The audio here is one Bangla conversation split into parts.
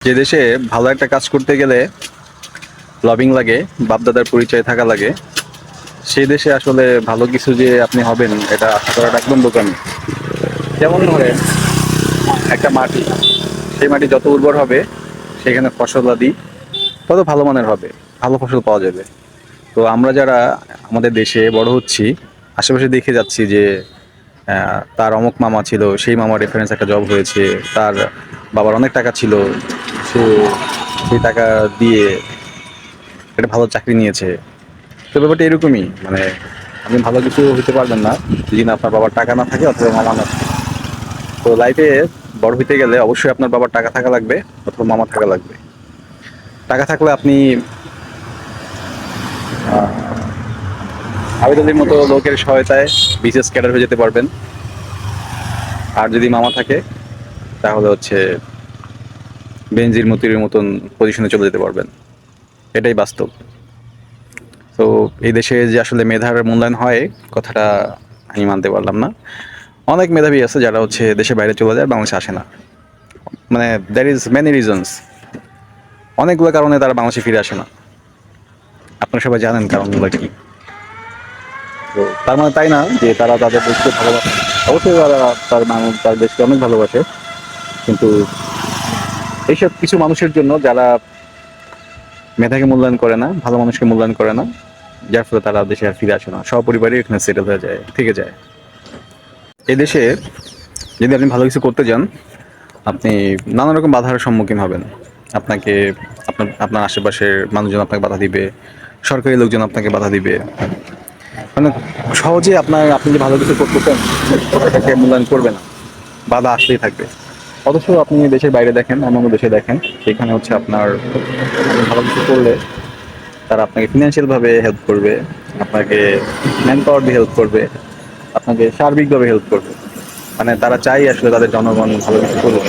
যে দেশে ভালো একটা কাজ করতে গেলে লবিং লাগে, বাপদাদার পরিচয় থাকা লাগে, সেই দেশে আসলে ভালো কিছু যে আপনি হবেন এটা আশা করাটা একদম বোকামি। যেমন ধরেন একটা মাটি, সেই মাটি যত উর্বর হবে সেখানে ফসলাদি তত ভালো মানের হবে, ভালো ফসল পাওয়া যাবে। তো আমরা যারা আমাদের দেশে বড় হচ্ছি, আশেপাশে দেখে যাচ্ছি যে তার অমুক মামা ছিল, সেই মামার রেফারেন্স একটা জব হয়েছে, তার বাবার অনেক টাকা ছিল, সে সেই টাকা দিয়ে একটা ভালো চাকরি নিয়েছে। তো ব্যাপারটা এরকমই, মানে আপনি ভালো কিছু হতে পারবেন না যদি না আপনার বাবার টাকা না থাকে অথবা মামা না থাকে। তো লাইফে বড় হইতে গেলে অবশ্যই আপনার বাবার টাকা থাকা লাগবে অথবা মামা থাকা লাগবে। টাকা থাকলে আপনি আবেদনের মতো লোকের সহায়তায় বিশেষ ক্যাডার হয়ে যেতে পারবেন। আর যদি মামা থাকে তাহলে হচ্ছে বেনজির মতির মতন পজিশনে চলে যেতে পারবেন। এটাই বাস্তব। তো এই দেশে যে আসলে মেধার মূল্যায়ন হয়, কথাটা আমি মানতে পারলাম না। অনেক মেধাবী আছে যারা হচ্ছে দেশের বাইরে চলে যায়, বাংলাদেশে আসে না। মানে দ্যার ইজ মেনি রিজনস, অনেকগুলো কারণে তারা বাংলাদেশে ফিরে আসে না। আপনারা সবাই জানেন কারণগুলো কি। তো তার মানে তাই না যে তারা তাদের দেশকে ভালোবাসে। অবশ্যই তারা তার দেশকে অনেক ভালোবাসে, কিন্তু এইসব কিছু মানুষের জন্য যারা মেধাকে মূল্যায়ন করে না, ভালো মানুষকে মূল্যায়ন করে না, যার ফলে তারা দেশে আর ফিরে আসে না, সপরিবারই এখানে সেটেল হয়ে যায়, থেকে যায়। এই দেশে যদি আপনি ভালো কিছু করতে যান, আপনি নানা রকম বাধার সম্মুখীন হবেন। আপনাকে আপনার আপনার আশেপাশের মানুষজন আপনাকে বাধা দিবে, সরকারি লোকজন আপনাকে বাধা দিবে। মানে সহজে আপনি যে ভালো কিছু করতে চান সেটাকে মূল্যায়ন করবে না, বাধা আসতেই থাকবে। অথচ আপনি দেশের বাইরে দেখেন, অন্যান্য দেশে দেখেন, সেখানে হচ্ছে আপনি ভালো কিছু করলে তারা আপনাকে ফিনান্সিয়াল ভাবে হেল্প করবে, আপনাকে ম্যান পাওয়ার দিয়ে হেল্প করবে, আপনাকে সার্বিকভাবে হেল্প করবে। মানে তারা চাই আসলে তাদের জনগণ ভালো কিছু করবে।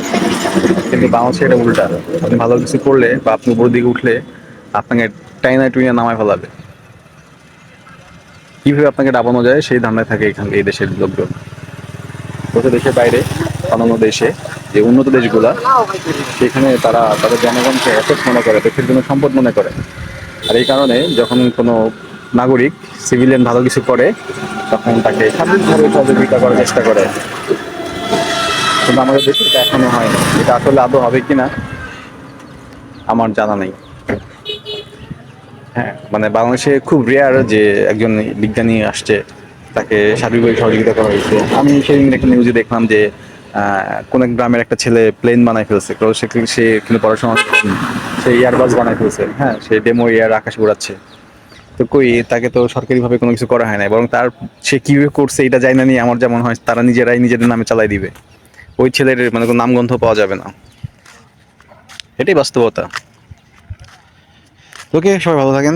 কিন্তু বাংলাদেশে এটা উল্টা। আপনি ভালো কিছু করলে বা আপনি উপরের দিকে উঠলে আপনাকে টাইনা টুইনা নামায় ফেলাবে। কিভাবে আপনাকে ডাবানো যায় সেই ধান্দায় থাকে এই দেশের লোকজন। অথচ দেশের বাইরে অন্যান্য দেশে যে উন্নত দেশগুলা, সেখানে তারা তাদের জনগণকে অ্যাসেট মনে করে, দেশের জন্য সম্পদ মনে করে। আর এই কারণে যখন কোনো নাগরিক সিভিলিয়ান ভালো কিছু করে তখন তাকে সার্বিকভাবে সহযোগিতা করার চেষ্টা করে। কিন্তু আমাদের দেশে এটা এখনো হয়নি। এটা আসলে আদৌ হবে কিনা আমার জানা নেই। হ্যাঁ, মানে বাংলাদেশে খুব রেয়ার যে একজন বিজ্ঞানী আসছে, তাকে সার্বিকভাবে সহযোগিতা করা হয়েছে। আমি সেদিন একটা নিউজে দেখলাম যে কোন এক গ্রামের একটা ছেলে প্লেন বানাই ফেলছে, কারণ সে কিন্তু পড়াশোনা, সে এয়ারবাস বানাই ফেলছে। হ্যাঁ, সে ডেমো এয়ার আকাশে উড়াচ্ছে। তো কই, তাকে তো সরকারিভাবে কোনো কিছু করা হয় না, বরং সে কিভাবে করছে এটা জানি না, নিয়ে আমার যেমন হয় তারা নিজেরাই নিজেদের নামে চালাই দিবে। ওই ছেলের মানে কোনো নামগন্ধ পাওয়া যাবে না। এটাই বাস্তবতা। ওকে, সবাই ভালো থাকেন।